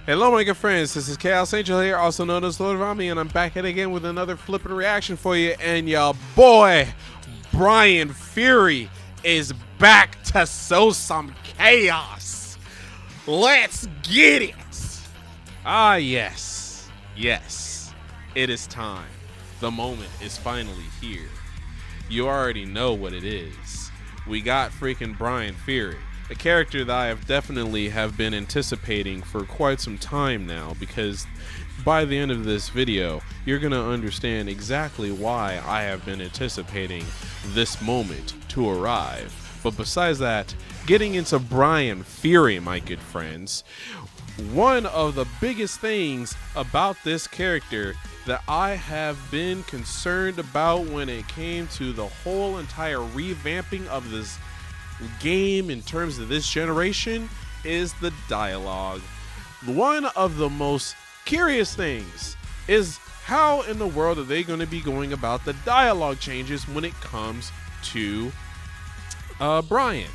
Hello, my good friends. This is Chaos Angel here, also known as Lord of Ami, and I'm back at it again with another flippin' reaction for you. And your boy, Bryan Fury, is back to sow some chaos. Let's get it. Ah, yes. Yes. It is time. The moment is finally here. You already know what it is. We got freaking Bryan Fury. A character that I have definitely been anticipating for quite some time now, because by the end of this video, you're going to understand exactly why I have been anticipating this moment to arrive. But besides that, getting into Bryan Fury, my good friends, one of the biggest things about this character that I have been concerned about when it came to the whole entire revamping of this game in terms of this generation is the dialogue. One of the most curious things is how in the world are they going to be going about the dialogue changes when it comes to Bryan,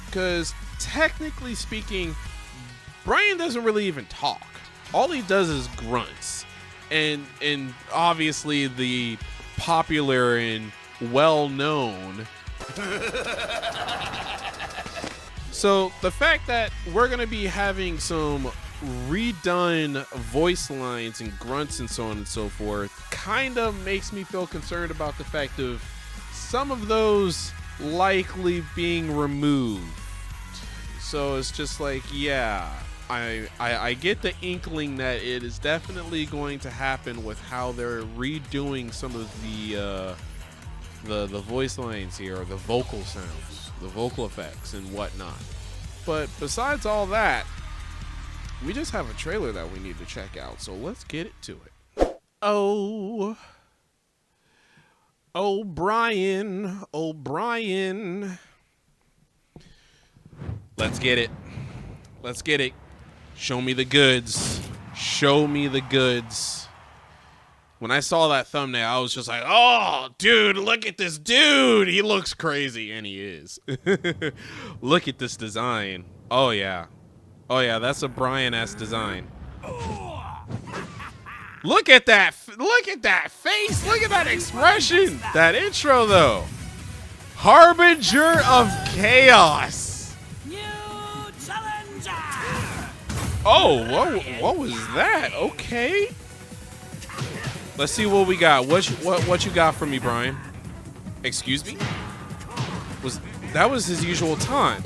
because technically speaking, Bryan doesn't really even talk. All he does is grunts, and obviously the popular and well-known so the fact that we're going to be having some redone voice lines and grunts and so on and so forth kind of makes me feel concerned about the fact of some of those likely being removed. So it's just like, yeah, I get the inkling that it is definitely going to happen with how they're redoing some of the voice lines here, or the vocal sounds, the vocal effects and whatnot. But besides all that, we just have a trailer that we need to check out, so let's get it to it. Oh Bryan, oh Bryan. Let's get it. Let's get it. Show me the goods. Show me the goods. When I saw that thumbnail, I was just like, oh, dude, look at this dude. He looks crazy, and he is. Look at this design. Oh, yeah. Oh, yeah, that's a Bryan-esque design. Look at that. Look at that face. Look at that expression. That intro, though. Harbinger of Chaos. New challenger. Oh, what was that? Okay. Let's see what we got. What you got for me, Bryan? Excuse me? That was his usual time,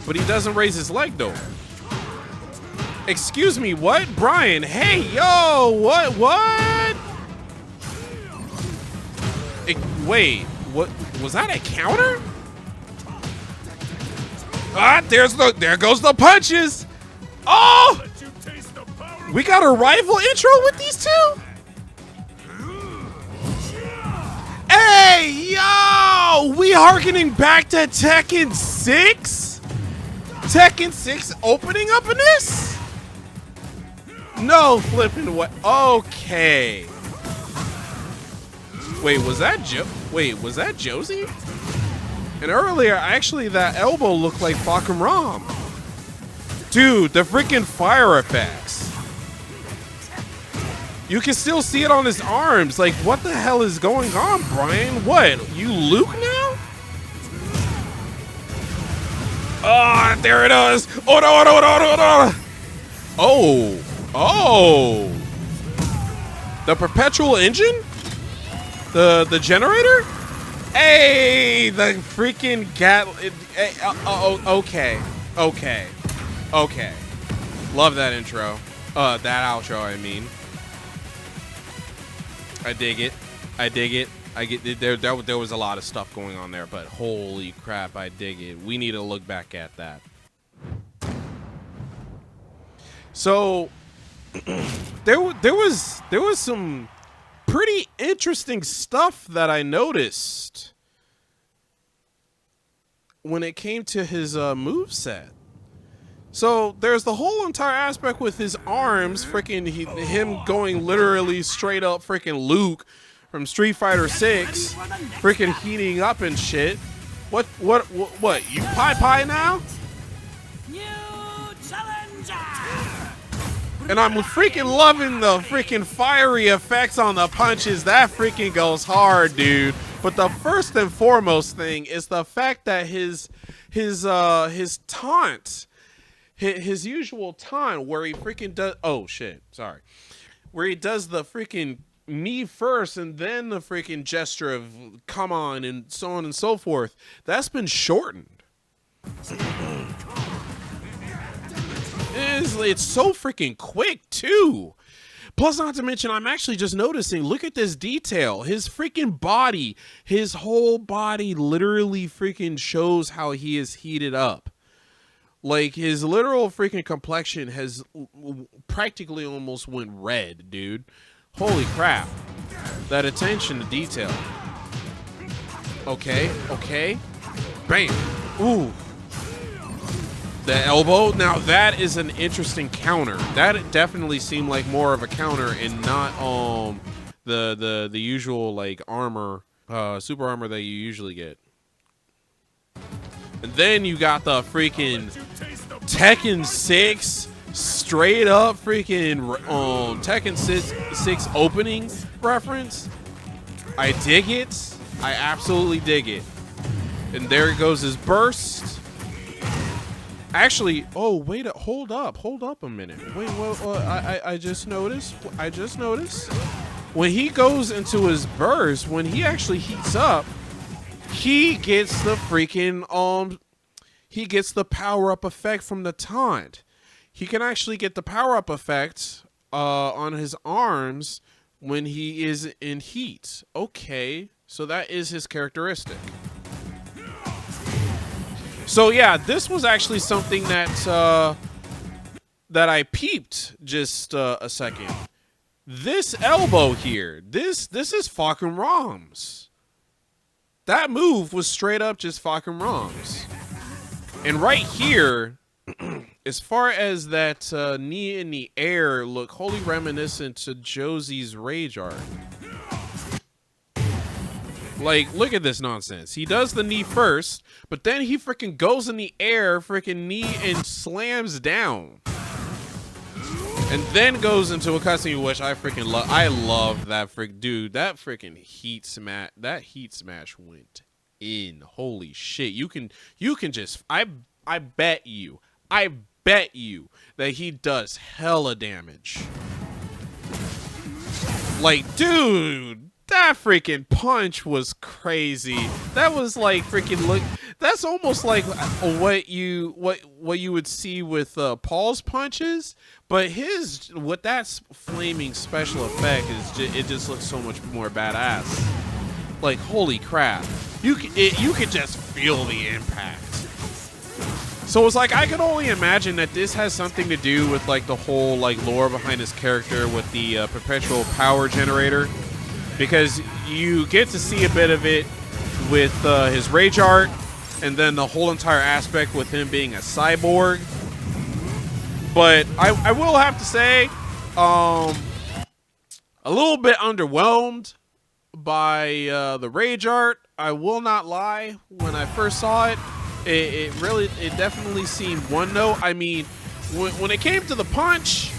but he doesn't raise his leg though. Excuse me, what? Bryan, hey, yo, what? Wait, what? Was that a counter? Ah, there goes the punches. Oh! We got a rival intro with these two? Hey, yo! We harkening back to Tekken 6? Tekken 6 opening up in this? No flipping what? Okay. Wait, was that Josie? And earlier, actually, that elbow looked like Fakum Ram. Dude, the freaking fire effects. You can still see it on his arms. Like, what the hell is going on, Bryan? What? You Luke now? Oh, there it is. Oh, no, no, no, no, no. Oh. Oh. The perpetual engine? The generator? Hey, the freaking okay. Okay. Okay. Love that intro. That outro, I mean. I dig it. I dig it. I get it. There was a lot of stuff going on there, but holy crap, I dig it. We need to look back at that. So there was some pretty interesting stuff that I noticed when it came to his moveset. So there's the whole entire aspect with his arms, freaking him going literally straight up freaking Luke from Street Fighter 6, freaking heating up and shit. What? You pie now? New challenger. And I'm freaking loving the freaking fiery effects on the punches. That freaking goes hard, dude. But the first and foremost thing is the fact that his taunt, his usual taunt where he freaking does, oh shit, sorry. Where he does the freaking me first and then the freaking gesture of come on and so on and so forth. That's been shortened. It's so freaking quick too. Plus, not to mention, I'm actually just noticing, look at this detail. His freaking body, his whole body literally freaking shows how he is heated up. Like, his literal freaking complexion has practically almost went red, dude. Holy crap. That attention to detail. Okay, okay. Bam. Ooh. The elbow. Now that is an interesting counter. That definitely seemed like more of a counter and not the usual like armor, super armor that you usually get. And then you got the freaking Tekken 6 straight up freaking Tekken 6 opening reference. I dig it. I absolutely dig it. And there goes his burst. Actually, oh wait, hold up a minute. Wait, I just noticed. When he goes into his burst, when he actually heats up, he gets the freaking he gets the power up effect from the taunt. He can actually get the power up effect on his arms when he is in heat. Okay, so that is his characteristic. So yeah, this was actually something that that I peeped just a second. This elbow here, this is fucking ROMs. That move was straight up just fucking ROMs. And right here, as far as that knee in the air look wholly reminiscent to Josie's rage art. Like, look at this nonsense. He does the knee first, but then he freaking goes in the air, freaking knee, and slams down. And then goes into a cutscene, which I freaking love. I love that dude. That freaking heat smash. That heat smash went in. Holy shit. You can just. I bet you that he does hella damage. Like, dude. That freaking punch was crazy. That was like freaking look. That's almost like what you would see with Paul's punches, but what that's flaming special effect is it just looks so much more badass. Like holy crap, you could just feel the impact. So it's like I could only imagine that this has something to do with like the whole like lore behind his character with the perpetual power generator. Because you get to see a bit of it with his rage art, and then the whole entire aspect with him being a cyborg. But I will have to say, a little bit underwhelmed by the rage art. I will not lie. When I first saw it, it definitely seemed one note. I mean, when it came to the punch,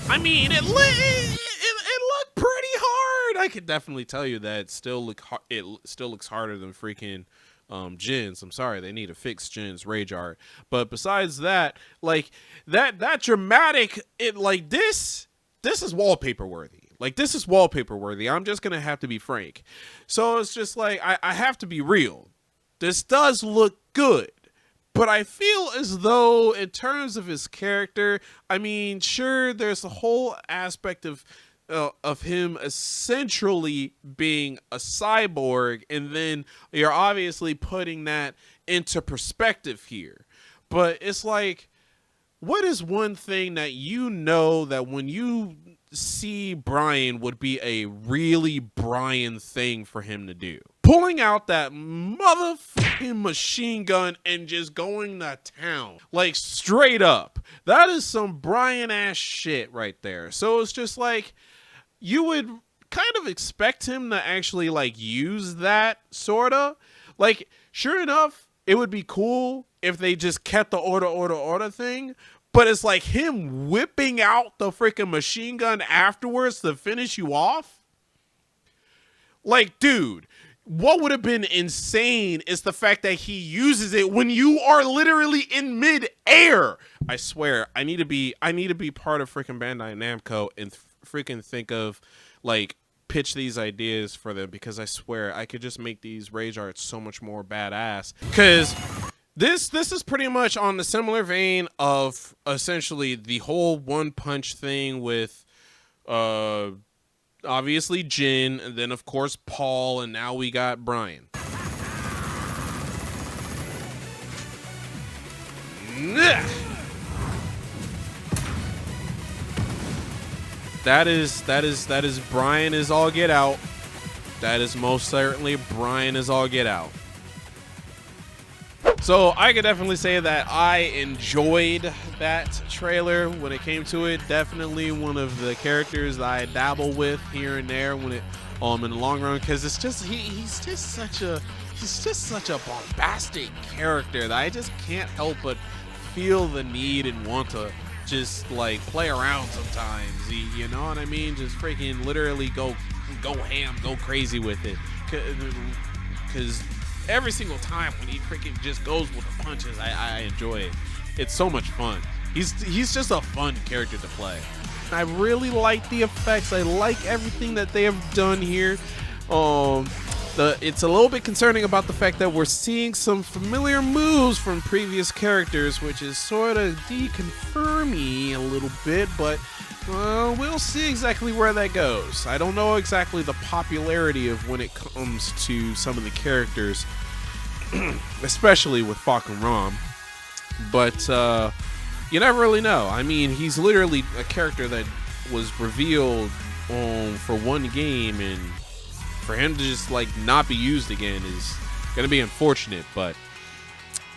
I mean, it looked pretty hard. I could definitely tell you that it still looks harder than freaking Jin's. I'm sorry, they need to fix Jin's rage art. But besides that, like that dramatic, this is wallpaper worthy. Like this is wallpaper worthy. I'm just gonna have to be frank. So it's just like I have to be real. This does look good. But I feel as though in terms of his character, I mean, sure, there's a whole aspect of him essentially being a cyborg, and then you're obviously putting that into perspective here. But it's like, what is one thing that you know that when you see Bryan would be a really Bryan thing for him to do? Pulling out that motherfucking machine gun and just going to town. Like, straight up. That is some Bryan ass shit right there. So it's just like, you would kind of expect him to actually like use that sorta. Like, sure enough, it would be cool if they just kept the order thing, but it's like him whipping out the freaking machine gun afterwards to finish you off. Like, dude, what would have been insane is the fact that he uses it when you are literally in mid-air. I swear, I need to be part of freaking Bandai Namco and freaking think of, like, pitch these ideas for them, because I swear I could just make these rage arts so much more badass. Because this is pretty much on the similar vein of essentially the whole one punch thing with obviously Jin, and then of course Paul, and now we got Bryan. That is Bryan is all get out. That is most certainly Bryan is all get out. So I could definitely say that I enjoyed that trailer when it came to it. Definitely one of the characters that I dabble with here and there when it in the long run, because it's just he's just such a bombastic character that I just can't help but feel the need and want to just like play around sometimes. You know what I mean? Just freaking literally go ham, go crazy with it. Because every single time when he freaking just goes with the punches, I enjoy it. It's so much fun. He's just a fun character to play. I really like the effects. I like everything that they have done here. It's a little bit concerning about the fact that we're seeing some familiar moves from previous characters, which is sort of deconfirming a little bit, but we'll see exactly where that goes. I don't know exactly the popularity of when it comes to some of the characters, especially with Falcon Rom, but you never really know. I mean, he's literally a character that was revealed for one game, and for him to just like not be used again is gonna be unfortunate. But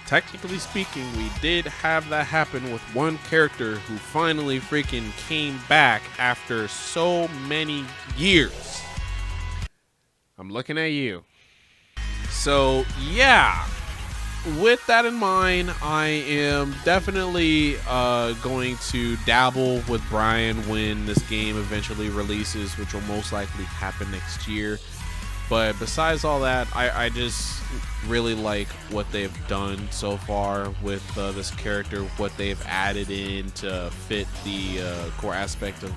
technically speaking, we did have that happen with one character who finally freaking came back after so many years. I'm looking at you. So yeah, with that in mind, I am definitely going to dabble with Bryan when this game eventually releases, which will most likely happen next year. But besides all that, I just really like what they've done so far with this character, what they've added in to fit the core aspect of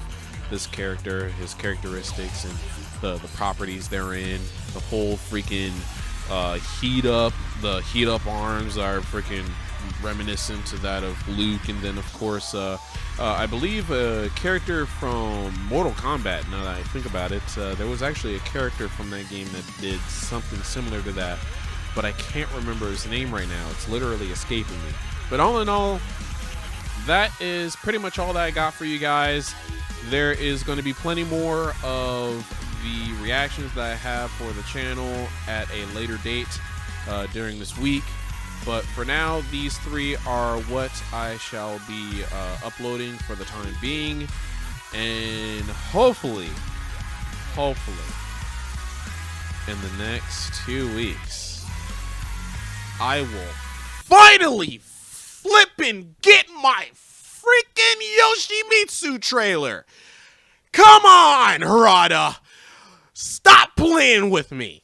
this character, his characteristics, and the properties therein. The whole freaking the heat up arms are freaking reminiscent to that of Luke, and then of course I believe a character from Mortal Kombat, now that I think about it, there was actually a character from that game that did something similar to that, but I can't remember his name right now. It's literally escaping me. But all in all, that is pretty much all that I got for you guys. There is going to be plenty more of the reactions that I have for the channel at a later date during this week. But for now, these three are what I shall be uploading for the time being. And hopefully, in the next 2 weeks, I will finally flippin' get my freaking Yoshimitsu trailer. Come on, Harada. Stop playing with me.